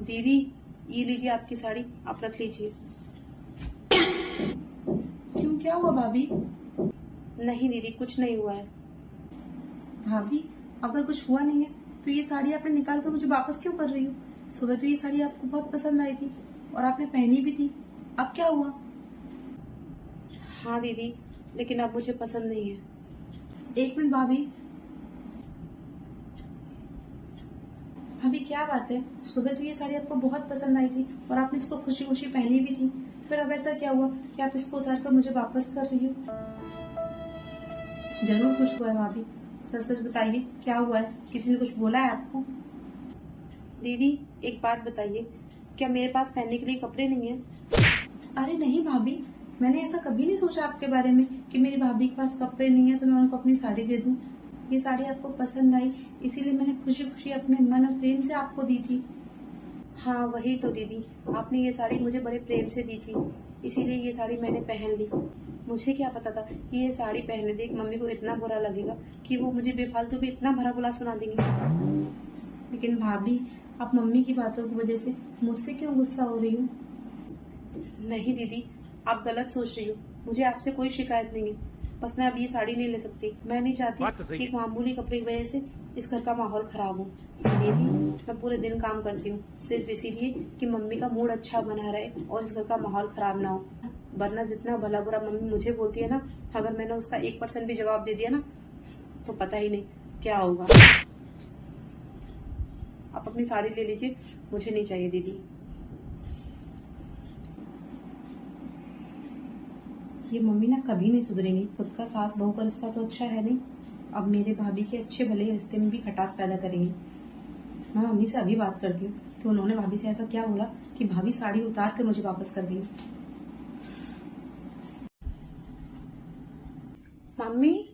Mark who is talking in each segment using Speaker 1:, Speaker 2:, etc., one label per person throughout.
Speaker 1: दीदी, ये लीजिए आपकी साड़ी, आप रख लीजिए।
Speaker 2: क्यों, क्या हुआ भाभी?
Speaker 1: नहीं दीदी, कुछ नहीं हुआ है।
Speaker 2: भाभी, अगर कुछ हुआ नहीं है तो ये साड़ी आपने निकाल कर मुझे वापस क्यों कर रही हो? सुबह तो ये साड़ी आपको बहुत पसंद आई थी और आपने पहनी भी थी। अब क्या हुआ?
Speaker 1: हाँ दीदी, लेकिन अब मुझे पसंद नहीं है।
Speaker 2: एक मिनट भाभी। भाभी, क्या बात है? सुबह तो ये साड़ी आपको बहुत पसंद आई थी और आपने इसको खुशी खुशी पहनी भी थी। फिर अब ऐसा क्या हुआ कि आप इसको उतार कर मुझे वापस कर रही हो? जरूर कुछ हुआ है भाभी, सच सच बताइए, क्या हुआ है? किसी ने कुछ बोला है आपको?
Speaker 1: दीदी, एक बात बताइए, क्या मेरे पास पहनने के लिए कपड़े नहीं है?
Speaker 2: अरे नहीं भाभी, मैंने ऐसा कभी नहीं सोचा आपके बारे में कि मेरी भाभी के पास कपड़े नहीं है तो मैं उनको अपनी साड़ी दे दूं। ये साड़ी आपको पसंद आई, इसीलिए मैंने खुशी खुशी अपने मन और प्रेम से आपको दी थी।
Speaker 1: हाँ वही तो दीदी, आपने ये साड़ी मुझे बड़े प्रेम से दी थी, इसीलिए ये साड़ी मैंने पहन ली। मुझे क्या पता था कि ये साड़ी पहनने देख मम्मी को इतना बुरा लगेगा कि वो मुझे बेफालतू भी इतना भला बुला सुना देंगी।
Speaker 2: लेकिन भाभी, आप मम्मी की बातों की वजह से मुझसे क्यों गुस्सा हो रही हो?
Speaker 1: नहीं दीदी, आप गलत सोच रही हो। मुझे आपसे कोई शिकायत नहीं है, बस मैं अब ये साड़ी नहीं ले सकती। मैं नहीं चाहती कि एक मामूली कपड़े की वजह से इस घर का माहौल खराब हो। दीदी, मैं पूरे दिन काम करती हूँ सिर्फ इसीलिए कि मम्मी का मूड अच्छा बना रहे और इस घर का माहौल खराब ना हो। वरना जितना भला बुरा मम्मी मुझे बोलती है ना, अगर मैंने उसका 1% भी जवाब दे दिया ना तो पता ही नहीं क्या होगा। आप अपनी साड़ी ले लीजिए, मुझे नहीं चाहिए दीदी।
Speaker 2: ये मम्मी ना कभी नहीं सुधरेंगी। खुद का सास बहू का रिश्ता तो अच्छा है नहीं, अब मेरे भाभी के अच्छे भले रिश्ते में भी खटास पैदा करेंगी। मैं मम्मी से अभी बात करती हूँ कि उन्होंने भाभी से ऐसा क्या बोला कि भाभी साड़ी उतार कर मुझे वापस कर गई।
Speaker 1: मम्मी,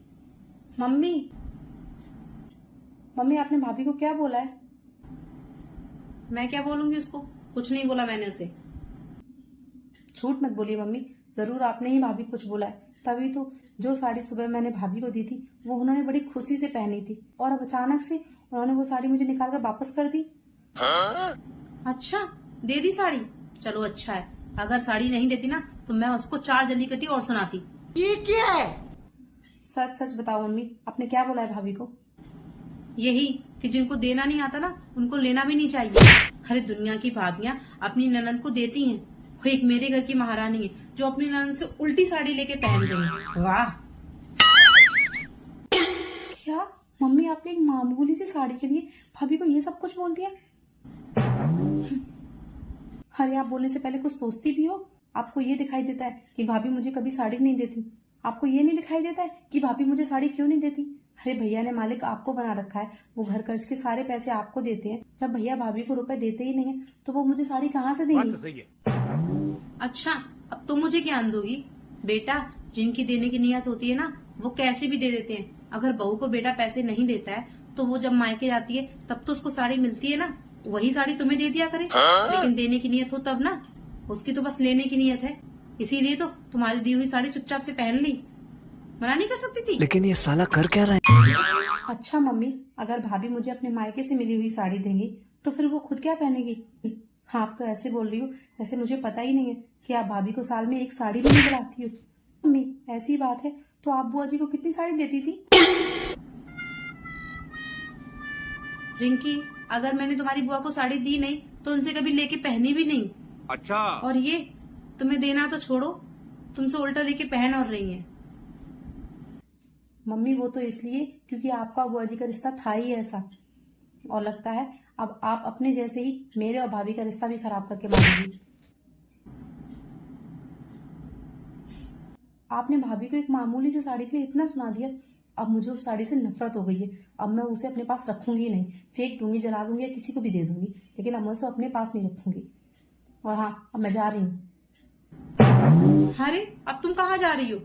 Speaker 1: मम्मी, मम्मी, आपने भाभी को क्या बोला है?
Speaker 2: मैं क्या बोलूंगी उसको? कुछ नहीं बोला मैंने उसे।
Speaker 1: झूठ मत बोलिए मम्मी, जरूर आपने ही भाभी को कुछ बोला है। तभी तो जो साड़ी सुबह मैंने भाभी को दी थी वो उन्होंने बड़ी खुशी से पहनी थी और अब अचानक से उन्होंने वो साड़ी मुझे निकाल कर वापस कर दी।
Speaker 2: अच्छा, दे दी साड़ी? चलो अच्छा है। अगर साड़ी नहीं देती ना तो मैं उसको 4 जल्दी कटी और सुनाती।
Speaker 3: ये क्या है?
Speaker 1: सच सच बताओ मम्मी, आपने क्या बोला है भाभी को?
Speaker 2: यही कि जिनको देना नहीं आता ना उनको लेना भी नहीं चाहिए। अरे दुनिया की भाभियां अपनी ननद को देती हैं, वो एक मेरे घर की महारानी है जो अपनी ननद से उल्टी साड़ी लेके पहन गई है। वाह!
Speaker 1: क्या मम्मी, आपने एक मामूली सी साड़ी के लिए भाभी को ये सब कुछ बोल दिया? अरे आप बोलने से पहले कुछ सोचती भी हो? आपको ये दिखाई देता है कि भाभी मुझे कभी साड़ी नहीं देती? आपको ये नहीं दिखाई देता है कि भाभी मुझे साड़ी क्यों नहीं देती? अरे भैया ने मालिक आपको बना रखा है, वो घर खर्च के सारे पैसे आपको देते हैं। जब भैया भाभी को रुपए देते ही नहीं है तो वो मुझे साड़ी कहाँ से देंगी?
Speaker 2: अच्छा, अब तुम मुझे ज्ञान दोगी? बेटा, जिनकी देने की नियत होती है ना वो कैसे भी दे देते हैं। अगर बहू को बेटा पैसे नहीं देता है तो वो जब मायके जाती है तब तो उसको साड़ी मिलती है ना, वही साड़ी तुम्हें दे दिया करे। लेकिन देने की नियत हो तब ना, उसकी तो बस लेने की नियत है। इसीलिए तो तुम्हारी दी हुई साड़ी चुपचाप से पहन ली, मना नहीं कर सकती थी।
Speaker 3: लेकिन ये साला कर क्या रहा है?
Speaker 1: अच्छा मम्मी, अगर भाभी मुझे अपने मायके से मिली हुई साड़ी देंगी तो फिर वो खुद क्या पहनेगी? हाँ, आप तो ऐसे बोल रही हो जैसे मुझे पता ही नहीं है कि आप भाभी को साल में एक साड़ी भी नहीं दिलाती हो। मम्मी, ऐसी बात है तो आप बुआ जी को कितनी साड़ी देती थी?
Speaker 2: रिंकी, अगर मैंने तुम्हारी बुआ को साड़ी दी नहीं तो उनसे कभी लेके पहनी भी नहीं।
Speaker 3: अच्छा।
Speaker 2: और ये तुम्हें देना तो छोड़ो, तुमसे उल्टा लेके पहन और रही है।
Speaker 1: मम्मी, वो तो इसलिए क्योंकि आपका बुआ जी का रिश्ता था ही ऐसा, और लगता है अब आप अपने जैसे ही मेरे और भाभी का रिश्ता भी खराब करके मानेंगी। आपने भाभी को एक मामूली सी साड़ी के लिए इतना सुना दिया, अब मुझे उस साड़ी से नफरत हो गई है। अब मैं उसे अपने पास रखूंगी नहीं, फेंक दूंगी, जला दूंगी या किसी को भी दे दूंगी, लेकिन अब मैं उसे अपने पास नहीं रखूंगी। और हाँ, अब मैं जा रही हूँ।
Speaker 2: अरे अब तुम कहाँ जा रही हो?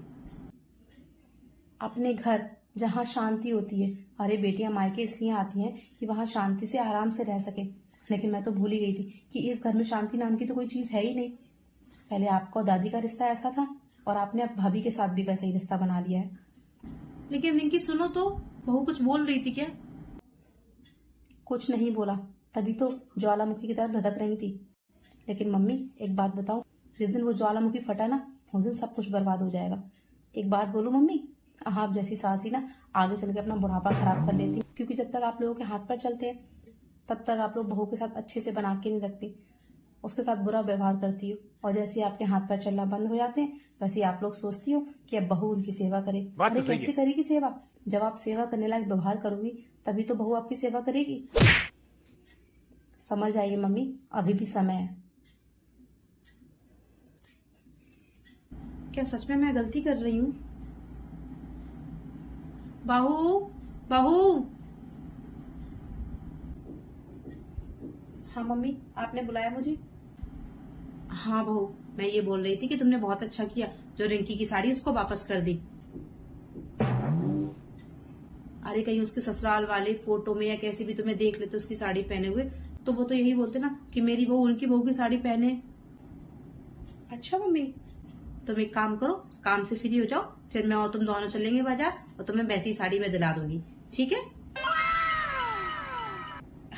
Speaker 1: अपने घर, जहाँ शांति होती है। अरे बेटियां मायके इसलिए आती हैं कि वहां शांति से आराम से रह सके, लेकिन मैं तो भूल ही गई थी कि इस घर में शांति नाम की तो कोई चीज है ही नहीं। पहले आपका और दादी का रिश्ता ऐसा था और आपने अब भाभी के साथ भी वैसा ही रिश्ता बना लिया है।
Speaker 2: लेकिन रिंकी सुनो तो, बहू कुछ बोल रही थी क्या?
Speaker 1: कुछ नहीं बोला, तभी तो ज्वालामुखी की तरह धधक रही थी। लेकिन मम्मी एक बात बताओ, जिस दिन वो ज्वालामुखी फटा ना, उस दिन सब कुछ बर्बाद हो जाएगा। एक बात बोलूं मम्मी, आप जैसी सास ही ना आगे चल के अपना बुढ़ापा खराब कर लेती, क्योंकि जब तक आप लोगों के हाथ पर चलते हैं तब तक आप लोग बहू के साथ अच्छे से बना के नहीं रखती, उसके साथ बुरा व्यवहार करती हो। और जैसे आपके हाथ पर चलना बंद हो जाते हैं वैसे आप लोग सोचती हो कि अब बहू उनकी सेवा करे। अरे कैसे करेगी सेवा? जब आप सेवा करने लायक व्यवहार करोगी तभी तो बहू आपकी सेवा करेगी। समझ जाइए मम्मी, अभी भी समय है। क्या सच में मैं गलती कर रही हूँ?
Speaker 2: बहू, बहू।
Speaker 1: हाँ मम्मी, आपने बुलाया मुझे?
Speaker 2: हाँ बहू, मैं ये बोल रही थी कि तुमने बहुत अच्छा किया जो रिंकी की साड़ी उसको वापस कर दी। अरे कहीं उसके ससुराल वाले फोटो में या कैसे भी तुम्हें देख लेते उसकी साड़ी पहने हुए, तो वो तो यही बोलते ना कि मेरी बहू उनकी बहू की साड़ी पहने।
Speaker 1: अच्छा मम्मी।
Speaker 2: तुम एक काम करो, काम से फ्री हो जाओ, फिर मैं और तुम दोनों चलेंगे बाजार और तुम्हें वैसी साड़ी में दिला दूंगी, ठीक है?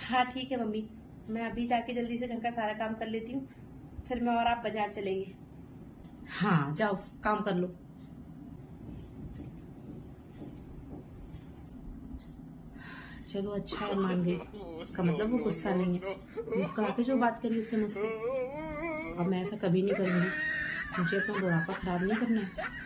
Speaker 1: हाँ ठीक है मम्मी, मैं अभी जाके जल्दी से घर का सारा काम कर लेती हूँ, फिर मैं और आप बाजार चलेंगे।
Speaker 2: हाँ जाओ, काम कर लो। चलो अच्छा है, मान गई। इसका मतलब वो गुस्सा नहीं है। मुस्कुरा के जो बात करी उसने मुझसे, अब मैं ऐसा कभी नहीं करूंगी। मुझे अपना बुढ़ापा खराब नहीं करना है।